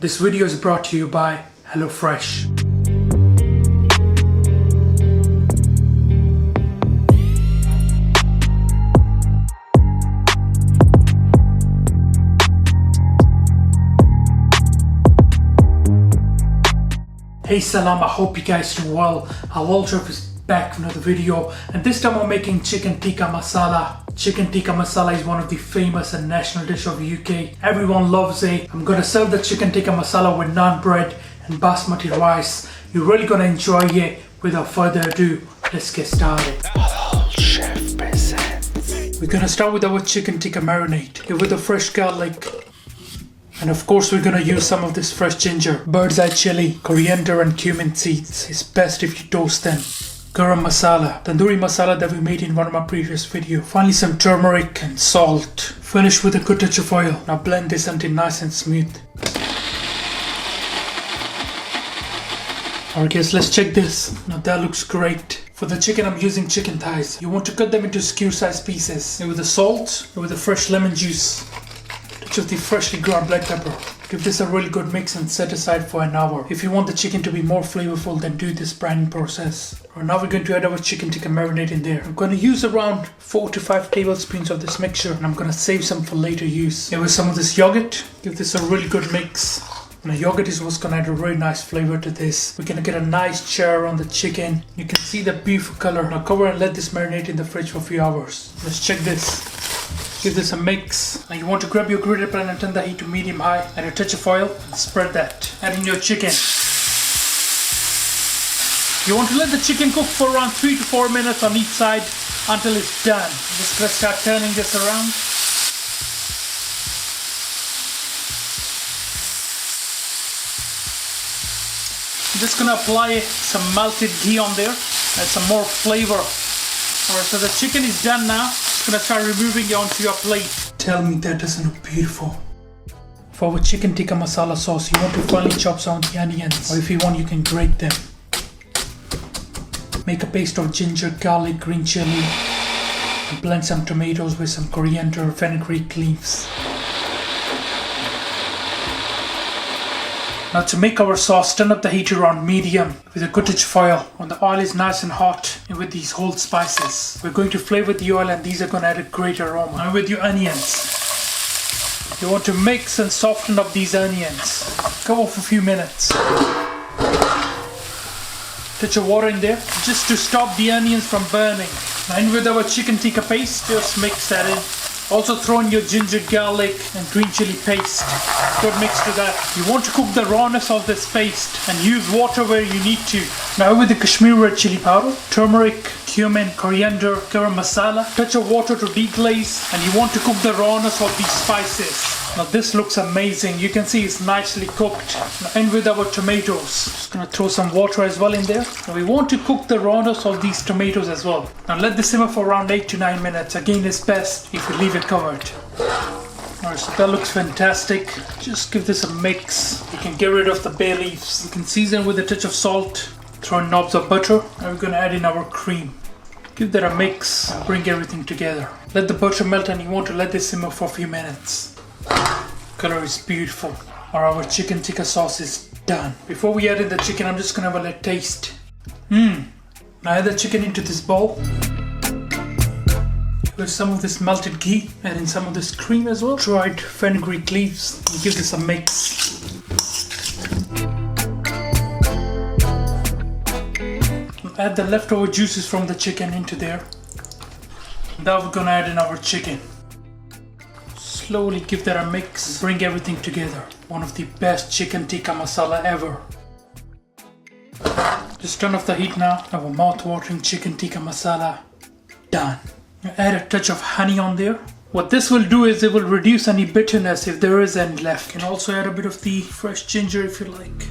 This video is brought to you by HelloFresh. Hey Salam, I hope you guys do well. Walter is back with another video, and this time I'm making Chicken Tikka Masala. Chicken Tikka Masala is one of the famous and national dish of the UK. Everyone loves it. I'm gonna serve the Chicken Tikka Masala with naan bread and basmati rice. You're really gonna enjoy it. Without further ado, let's get started. Halal Chef presents. We're gonna start with our chicken tikka marinade. Give with a fresh garlic. And of course we're gonna use some of this fresh ginger, bird's eye chili, coriander and cumin seeds. It's best if you toast them. Garam masala, tandoori masala that we made in one of my previous videos. Finally some turmeric and salt. Finish with a good touch of oil. Now blend this until nice and smooth. Alright guys, let's check this. Now that looks great. For the chicken I'm using chicken thighs. You want to cut them into skewer sized pieces. And with the salt, and with the fresh lemon juice. Touch of the freshly ground black pepper. Give this a really good mix and set aside for an hour. If you want the chicken to be more flavorful, then do this brining process. Right, now we're going to add our chicken tikka marinade in there. I'm going to use around 4 to 5 tablespoons of this mixture, and I'm going to save some for later use. Here with some of this yogurt, give this a really good mix. And the yogurt is what's going to add a really nice flavor to this. We're going to get a nice char on the chicken. You can see the beautiful color. Now cover and let this marinate in the fridge for a few hours. Let's check this. Give this a mix. Now you want to grab your griddle pan and turn the heat to medium high. Add a touch of oil and spread that. Add in your chicken. You want to let the chicken cook for around 3 to 4 minutes on each side until it's done. I'm just going to start turning this around. I'm just going to apply some melted ghee on there. Add some more flavor. Alright, so the chicken is done now. I'm going to start removing it onto your plate. Tell me that doesn't look beautiful. For our chicken tikka masala sauce, you want to finely chop some of the onions, or if you want you can grate them. Make a paste of ginger, garlic, green chili, and blend some tomatoes with some coriander, fenugreek leaves. Now to make our sauce, turn up the heat around medium with a good touch of oil. When the oil is nice and hot, and with these whole spices, we're going to flavor the oil, and these are going to add a great aroma. And with your onions, you want to mix and soften up these onions. Cover for a few minutes. Touch of water in there just to stop the onions from burning. And with our chicken tikka paste, just mix that in. Also throw in your ginger, garlic and green chili paste. Good mix to that. You want to cook the rawness of this paste and use water where you need to. Now with the Kashmiri red chili powder, turmeric, cumin, coriander, garam masala, touch of water to deglaze, and you want to cook the rawness of these spices. Now this looks amazing. You can see it's nicely cooked. Now in with our tomatoes. Just gonna throw some water as well in there. Now we want to cook the rawness of these tomatoes as well. Now let this simmer for around 8 to 9 minutes. Again, it's best if you leave it covered. Alright, so that looks fantastic. Just give this a mix. You can get rid of the bay leaves. You can season with a touch of salt. Throw in knobs of butter. Now we're gonna add in our cream. Give that a mix. Bring everything together. Let the butter melt, and you want to let this simmer for a few minutes. Color is beautiful. Our chicken tikka sauce is done. Before we add in the chicken, I'm just gonna have a little taste. Now add the chicken into this bowl. With some of this melted ghee, and in some of this cream as well. Dried fenugreek leaves. And give this a mix. Add the leftover juices from the chicken into there. Now we're gonna add in our chicken. Slowly give that a mix. Bring everything together. One of the best chicken tikka masala ever. Just turn off the heat now. Our mouth-watering chicken tikka masala done. Add a touch of honey on there. What this will do is it will reduce any bitterness if there is any left. You can also add a bit of the fresh ginger if you like.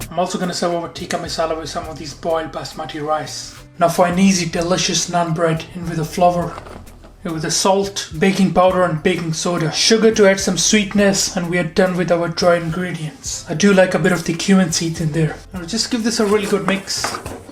I'm also going to serve our tikka masala with some of these boiled basmati rice. Now for an easy, delicious naan bread in with a flour, with the salt, baking powder and baking soda, sugar to add some sweetness, and we are done with our dry ingredients. I do like a bit of the cumin seeds in there. Now just give this a really good mix.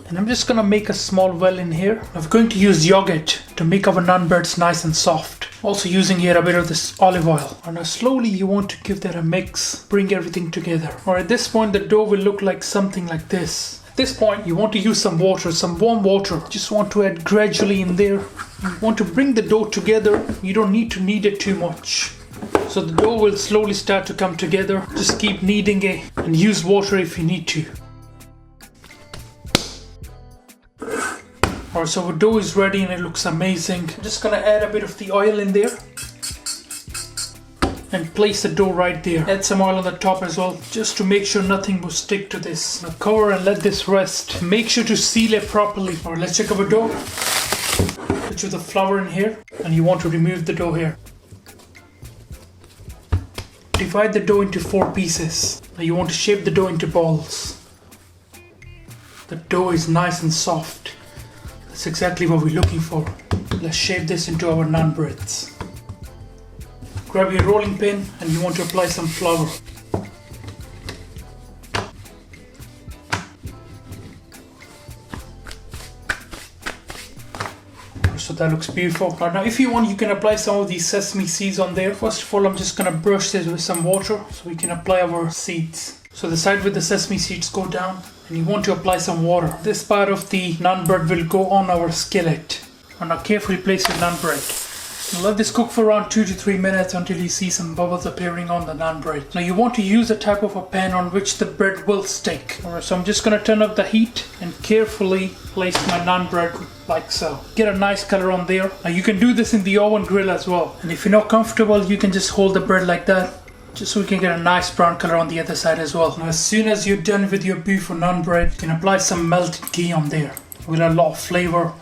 And I'm just gonna make a small well in here. I'm going to use yogurt to make our naan breads nice and soft. Also using here a bit of this olive oil. And now slowly you want to give that a mix, bring everything together. Or at this point the dough will look like something like this. At this point you want to use some water, some warm water. Just want to add gradually in there. You want to bring the dough together. You don't need to knead it too much. So the dough will slowly start to come together. Just keep kneading it and use water if you need to. Alright, so our dough is ready and it looks amazing. I'm just gonna add a bit of the oil in there and place the dough right there. Add some oil on the top as well, just to make sure nothing will stick to this. Now cover and let this rest. Make sure to seal it properly. Alright, let's check our dough. Put the flour in here and you want to remove the dough here. Divide the dough into 4 pieces. Now you want to shape the dough into balls. The dough is nice and soft. That's exactly what we're looking for. Let's shape this into our naan breads. Grab your rolling pin and you want to apply some flour. So that looks beautiful. Now if you want, you can apply some of these sesame seeds on there. First of all, I'm just gonna brush this with some water so we can apply our seeds. So the side with the sesame seeds go down and you want to apply some water. This part of the naan bread will go on our skillet. And now carefully place your naan bread. Now let this cook for around 2 to 3 minutes until you see some bubbles appearing on the naan bread. Now you want to use a type of a pan on which the bread will stick. Alright, so I'm just gonna turn up the heat and carefully place my naan bread like so. Get a nice color on there. Now you can do this in the oven grill as well. And if you're not comfortable, you can just hold the bread like that, just so we can get a nice brown color on the other side as well. Now as soon as you're done with your beautiful naan bread, you can apply some melted ghee on there with a lot of flavor.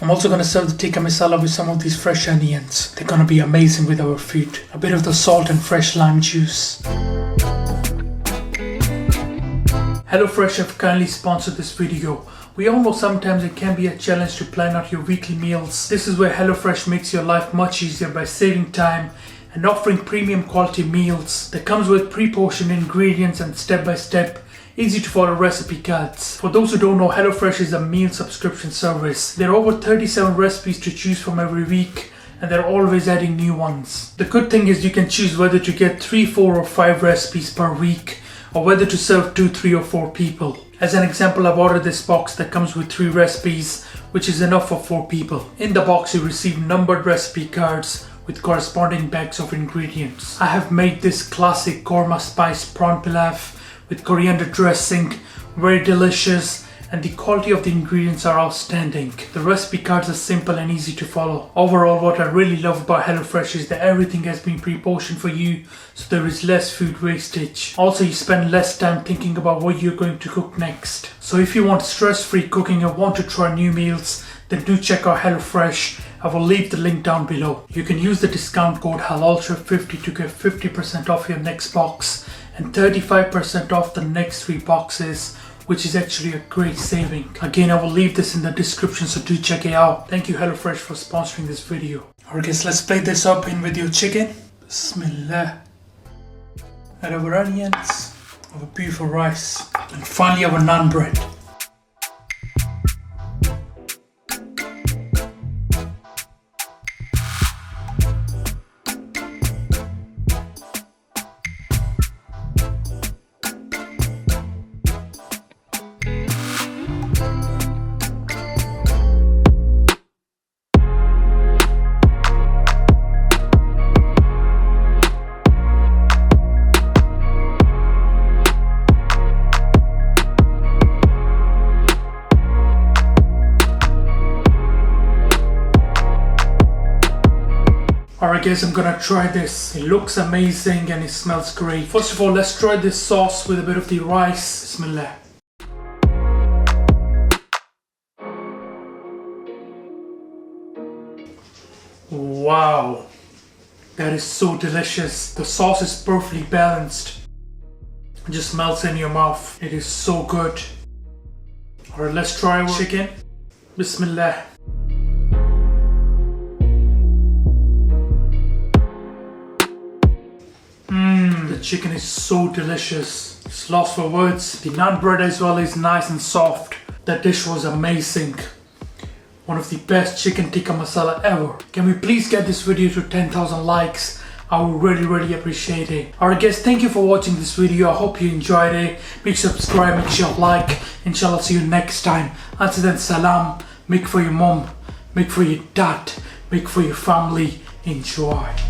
I'm also going to serve the tikka masala with some of these fresh onions. They're going to be amazing with our food. A bit of the salt and fresh lime juice. HelloFresh have kindly sponsored this video. We all know sometimes it can be a challenge to plan out your weekly meals. This is where HelloFresh makes your life much easier by saving time and offering premium quality meals that comes with pre-portioned ingredients and step-by-step, easy to follow recipe cards. For those who don't know, HelloFresh is a meal subscription service. There are over 37 recipes to choose from every week and they're always adding new ones. The good thing is you can choose whether to get 3, 4 or 5 recipes per week, or whether to serve 2, 3 or 4 people. As an example, I've ordered this box that comes with 3 recipes, which is enough for 4 people. In the box you receive numbered recipe cards with corresponding bags of ingredients. I have made this classic korma spiced prawn pilaf with coriander dressing, very delicious, and the quality of the ingredients are outstanding. The recipe cards are simple and easy to follow. Overall, what I really love about HelloFresh is that everything has been pre-portioned for you, so there is less food wastage. Also, you spend less time thinking about what you're going to cook next. So if you want stress-free cooking and want to try new meals, then do check out HelloFresh. I will leave the link down below. You can use the discount code HalalChef50 to get 50% off your next box and 35% off the next 3 boxes, which is actually a great saving. Again, I will leave this in the description, so do check it out. Thank you HelloFresh for sponsoring this video. Alright guys, let's plate this up in with your chicken. Bismillah. Add our onions, our beautiful rice, and finally our naan bread. Alright guys, I'm gonna try this. It looks amazing and it smells great. First of all, let's try this sauce with a bit of the rice. Bismillah. Wow, that is so delicious. The sauce is perfectly balanced. It just melts in your mouth. It is so good. Alright, let's try our chicken. Bismillah. The chicken is so delicious. It's lost for words. The naan bread as well is nice and soft. The dish was amazing. One of the best chicken tikka masala ever. Can we please get this video to 10,000 likes? I would really appreciate it. Alright guys, thank you for watching this video. I hope you enjoyed it. Make sure to subscribe, make sure to like. Inshallah, see you next time. Until then, salam. Make for your mom, make for your dad, make for your family. Enjoy.